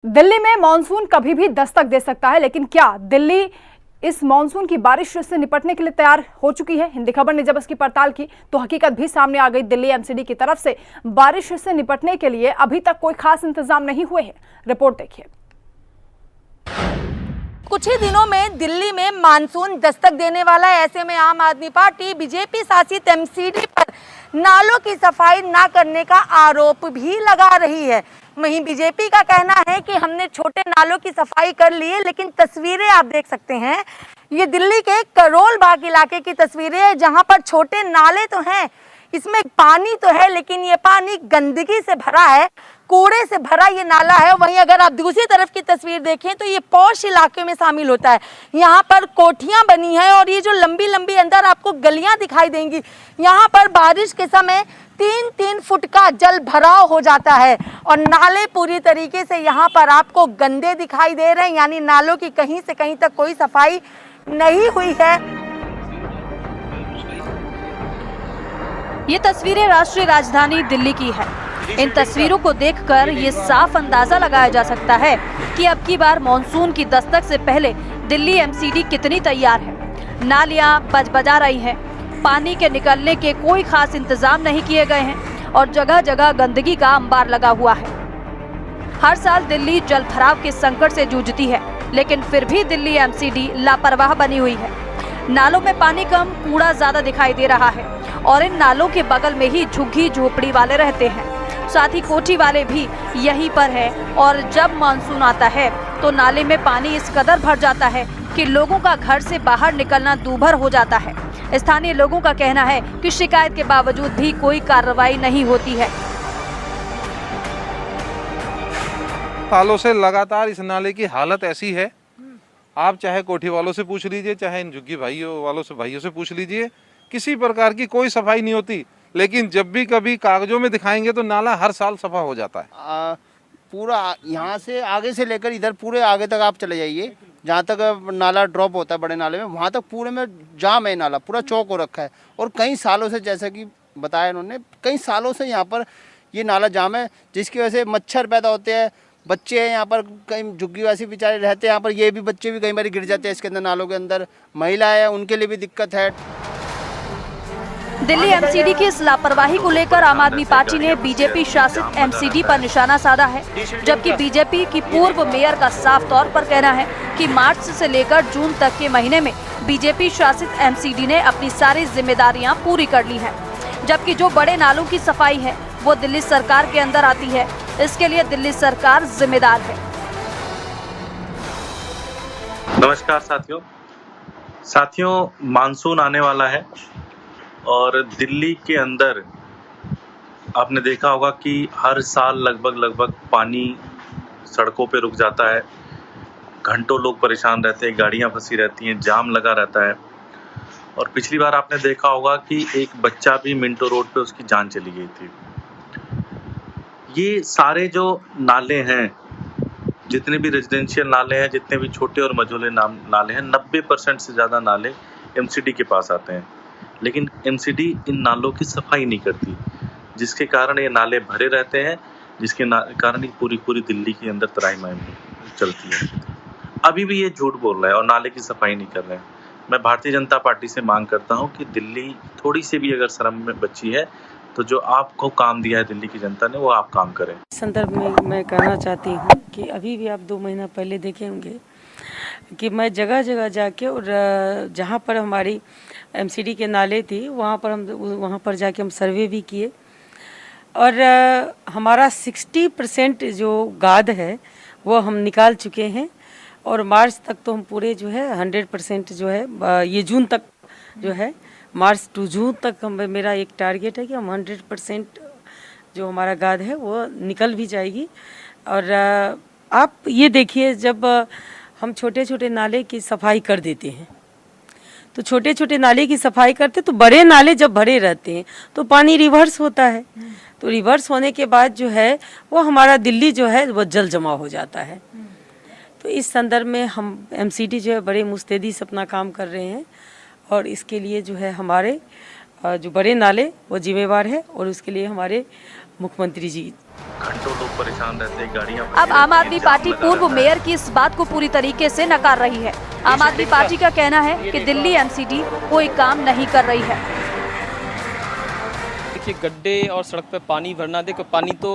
दिल्ली में मानसून कभी भी दस्तक दे सकता है, लेकिन क्या दिल्ली इस मानसून की बारिश से निपटने के लिए तैयार हो चुकी है? हिंदी खबर ने जब इसकी पड़ताल की तो हकीकत भी सामने आ गई। दिल्ली एमसीडी की तरफ से बारिश से निपटने के लिए अभी तक कोई खास इंतजाम नहीं हुए हैं। रिपोर्ट देखिए। कुछ ही दिनों में दिल्ली में मानसून दस्तक देने वाला है। ऐसे में आम आदमी पार्टी बीजेपी शासित एमसीडी पर नालों की सफाई ना करने का आरोप भी लगा रही है। वहीं बीजेपी का कहना है कि हमने छोटे नालों की सफाई कर ली है, लेकिन तस्वीरें आप देख सकते हैं, ये दिल्ली के करोल बाग इलाके की तस्वीरें हैं, जहां पर छोटे नाले तो हैं, इसमें पानी तो है, लेकिन ये पानी गंदगी से भरा है, कूड़े से भरा ये नाला है। वहीं अगर आप दूसरी तरफ की तस्वीर देखें तो ये पॉश इलाके में शामिल होता है। यहाँ पर कोठियाँ बनी हैं और ये जो लंबी लंबी अंदर आपको गलियाँ दिखाई देंगी, यहाँ पर बारिश के समय 3-3 फुट का जल भराव हो जाता है और नाले पूरी तरीके से यहाँ पर आपको गंदे दिखाई दे रहे हैं, यानी नालों की कहीं से कहीं तक कोई सफाई नहीं हुई है। ये तस्वीरें राष्ट्रीय राजधानी दिल्ली की है। इन तस्वीरों को देखकर ये साफ अंदाजा लगाया जा सकता है कि अब की बार मॉनसून की दस्तक से पहले दिल्ली एमसीडी कितनी तैयार है। नालियां बजबजा रही हैं, पानी के निकलने के कोई खास इंतजाम नहीं किए गए हैं और जगह जगह गंदगी का अंबार लगा हुआ है। हर साल दिल्ली जल भराव के संकट से जूझती है, लेकिन फिर भी दिल्ली एमसीडी लापरवाह बनी हुई है। नालों में पानी कम, कूड़ा ज्यादा दिखाई दे रहा है और इन नालों के बगल में ही झुग्गी झोपड़ी वाले रहते हैं। साथ ही कोठी वाले भी यहीं पर है और जब मानसून आता है तो नाले में पानी इस कदर भर जाता है कि लोगों का घर से बाहर निकलना दूभर हो जाता है। स्थानीय लोगों का कहना है कि शिकायत के बावजूद भी कोई कार्रवाई नहीं होती है। सालों से लगातार इस नाले की हालत ऐसी है, आप चाहे कोठी वालों से पूछ लीजिए, चाहे इन झुग्गी भाइयों से पूछ लीजिए, किसी प्रकार की कोई सफाई नहीं होती। लेकिन जब भी कभी कागजों में दिखाएंगे तो नाला हर साल सफा हो जाता है। पूरा यहाँ से आगे से लेकर इधर पूरे आगे तक आप चले जाइए, जहाँ तक नाला ड्रॉप होता है बड़े नाले में, वहाँ तक पूरे में जाम है, नाला पूरा चौक हो रखा है। और कई सालों से, जैसा कि बताया उन्होंने, कई सालों से यहाँ पर ये नाला जाम है, जिसकी वजह से मच्छर पैदा होते हैं। बच्चे हैं यहाँ पर, कई झुग्गी वासी बेचारे रहते हैं यहाँ पर, ये भी बच्चे भी कई बार गिर जाते हैं इसके अंदर, नालों के अंदर। महिलाएं हैं, उनके लिए भी दिक्कत है। दिल्ली एमसीडी की इस लापरवाही को लेकर आम आदमी पार्टी ने बीजेपी शासित एमसीडी पर निशाना साधा है, जबकि बीजेपी की पूर्व मेयर का साफ तौर पर कहना है कि मार्च से लेकर जून तक के महीने में बीजेपी शासित एमसीडी ने अपनी सारी जिम्मेदारियां पूरी कर ली हैं, जबकि जो बड़े नालों की सफाई है वो दिल्ली सरकार के अंदर आती है। इसके लिए दिल्ली सरकार जिम्मेदार है। नमस्कार साथियों, मानसून आने वाला है और दिल्ली के अंदर आपने देखा होगा कि हर साल लगभग पानी सड़कों पे रुक जाता है, घंटों लोग परेशान रहते हैं, गाड़ियां फंसी रहती हैं, जाम लगा रहता है। और पिछली बार आपने देखा होगा कि एक बच्चा भी मिंटो रोड पे उसकी जान चली गई थी। ये सारे जो नाले हैं, जितने भी रेजिडेंशियल नाले हैं, जितने भी छोटे और मझोले नाले हैं, 90% से ज़्यादा नाले एमसीडी के पास आते हैं, लेकिन एमसीडी इन नालों की सफाई नहीं करती, जिसके कारण ये नाले भरे रहते हैं, जिसके कारण पूरी दिल्ली के अंदर त्राही चलती है। अभी भी ये झूठ बोल रहा है और नाले की सफाई नहीं कर रहे हैं। मैं भारतीय जनता पार्टी से मांग करता हूं कि दिल्ली थोड़ी सी भी अगर शर्म में बची है तो जो आपको काम दिया है दिल्ली की जनता ने, वो आप काम करें। इस संदर्भ में मैं कहना चाहती हूँ कि अभी भी आप 2 महीना पहले देखे होंगे कि मैं जगह जगह जाके और जहाँ पर हमारी एमसीडी के नाले थी वहाँ पर जाके हम सर्वे भी किए और हमारा 60% जो गाद है वो हम निकाल चुके हैं और मार्च तक तो हम पूरे जो है 100% जो है, ये जून तक जो है, मार्च टू जून तक मेरा एक टारगेट है कि हम 100% जो हमारा गाद है वो निकल भी जाएगी। और आप ये देखिए, जब हम छोटे छोटे नाले की सफाई कर देते हैं तो छोटे छोटे नाले की सफाई करते, तो बड़े नाले जब भरे रहते हैं तो पानी रिवर्स होता है, तो रिवर्स होने के बाद जो है वो हमारा दिल्ली जो है वो जल जमा हो जाता है। तो इस संदर्भ में हम एमसीडी जो है बड़े मुस्तैदी से अपना काम कर रहे हैं और इसके लिए जो है हमारे जो बड़े नाले वो जिम्मेवार है और उसके लिए हमारे मुख्यमंत्री जी घंटों लोग परेशान रहते हैं, गाड़ियां अब आम आदमी पार्टी पूर्व मेयर की इस बात को पूरी तरीके से नकार रही है। आम आदमी पार्टी का कहना है कि दिल्ली एमसीडी कोई काम नहीं कर रही है। देखिए, गड्ढे और सड़क पे पानी भरना, देखो पानी तो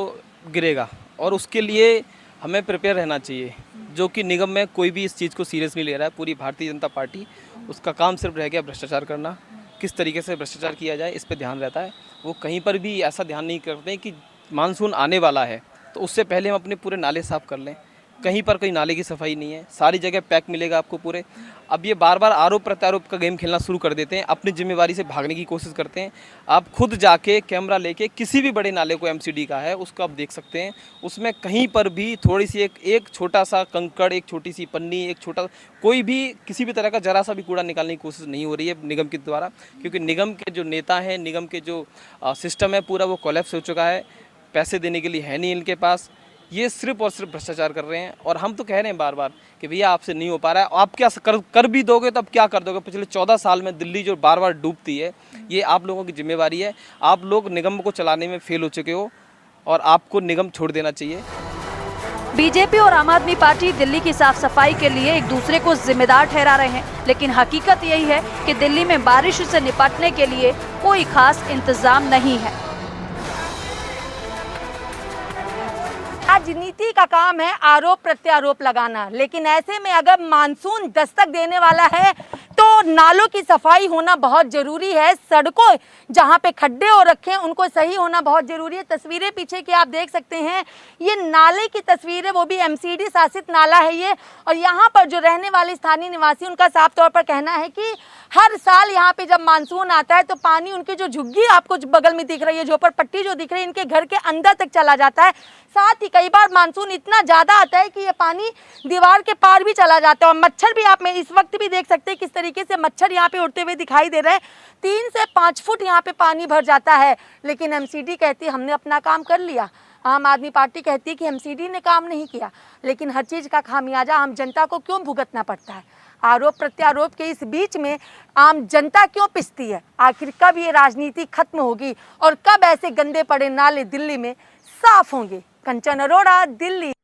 गिरेगा और उसके लिए हमें प्रिपेयर रहना चाहिए, जो कि निगम में कोई भी इस चीज़ को सीरियस नहीं ले रहा है। पूरी भारतीय जनता पार्टी, उसका काम सिर्फ रह गया भ्रष्टाचार करना, किस तरीके से भ्रष्टाचार किया जाए इस पे ध्यान रहता है। वो कहीं पर भी ऐसा ध्यान नहीं करते कि मानसून आने वाला है तो उससे पहले हम अपने पूरे नाले साफ़ कर लें। कहीं पर कोई नाले की सफाई नहीं है, सारी जगह पैक मिलेगा आपको पूरे। अब ये बार बार आरोप प्रत्यारोप का गेम खेलना शुरू कर देते हैं, अपनी जिम्मेवारी से भागने की कोशिश करते हैं। आप खुद जाके कैमरा लेके किसी भी बड़े नाले को एमसीडी का है उसको आप देख सकते हैं, उसमें कहीं पर भी थोड़ी सी एक छोटा सा कंकड़, एक छोटी सी पन्नी, एक छोटा कोई भी किसी भी तरह का जरा सा भी कूड़ा निकालने की कोशिश नहीं हो रही है निगम के द्वारा, क्योंकि निगम के जो नेता हैं, निगम के जो सिस्टम है पूरा वो कोलैप्स हो चुका है। पैसे देने के लिए है नहीं इनके पास, ये सिर्फ और सिर्फ भ्रष्टाचार कर रहे हैं। और हम तो कह रहे हैं बार बार कि भैया आपसे नहीं हो पा रहा है, आप क्या कर भी दोगे तो अब क्या कर दोगे। पिछले 14 साल में दिल्ली जो बार बार डूबती है, ये आप लोगों की जिम्मेवारी है। आप लोग निगम को चलाने में फेल हो चुके हो और आपको निगम छोड़ देना चाहिए। बीजेपी और आम आदमी पार्टी दिल्ली की साफ सफाई के लिए एक दूसरे को जिम्मेदार ठहरा रहे हैं, लेकिन हकीकत यही है कि दिल्ली में बारिश से निपटने के लिए कोई खास इंतजाम नहीं है। राजनीति का काम है आरोप प्रत्यारोप लगाना, लेकिन ऐसे में अगर मानसून दस्तक देने वाला है तो नालों की सफाई होना बहुत जरूरी है। सड़कों जहां पे खड्डे हो रखे हैं उनको सही होना बहुत जरूरी है। तस्वीरें पीछे की आप देख सकते हैं, ये नाले की तस्वीर है, वो भी एमसीडी शासित नाला है ये। और यहाँ पर जो रहने वाले स्थानीय निवासी, उनका साफ तौर पर कहना है कि हर साल यहाँ पे जब मानसून आता है तो पानी उनके जो झुग्गी आपको बगल में दिख रही है, झोपड़पट्टी जो दिख रही है, इनके घर के अंदर तक चला जाता है। साथ ही कई बार मानसून इतना ज़्यादा आता है कि ये पानी दीवार के पार भी चला जाता है। और मच्छर भी आप में इस वक्त भी देख सकते हैं किस तरीके से मच्छर यहाँ पे उड़ते हुए दिखाई दे रहे हैं। 3 से 5 फुट यहाँ पे पानी भर जाता है, लेकिन एमसीडी कहती है हमने अपना काम कर लिया। आम आदमी पार्टी कहती है कि एमसीडी ने काम नहीं किया, लेकिन हर चीज़ का खामियाजा आम जनता को क्यों भुगतना पड़ता है। आरोप प्रत्यारोप के इस बीच में आम जनता क्यों पिसती है। आखिर कब ये राजनीति खत्म होगी और कब ऐसे गंदे पड़े नाले दिल्ली में साफ होंगे। कंचन अरोड़ा, दिल्ली।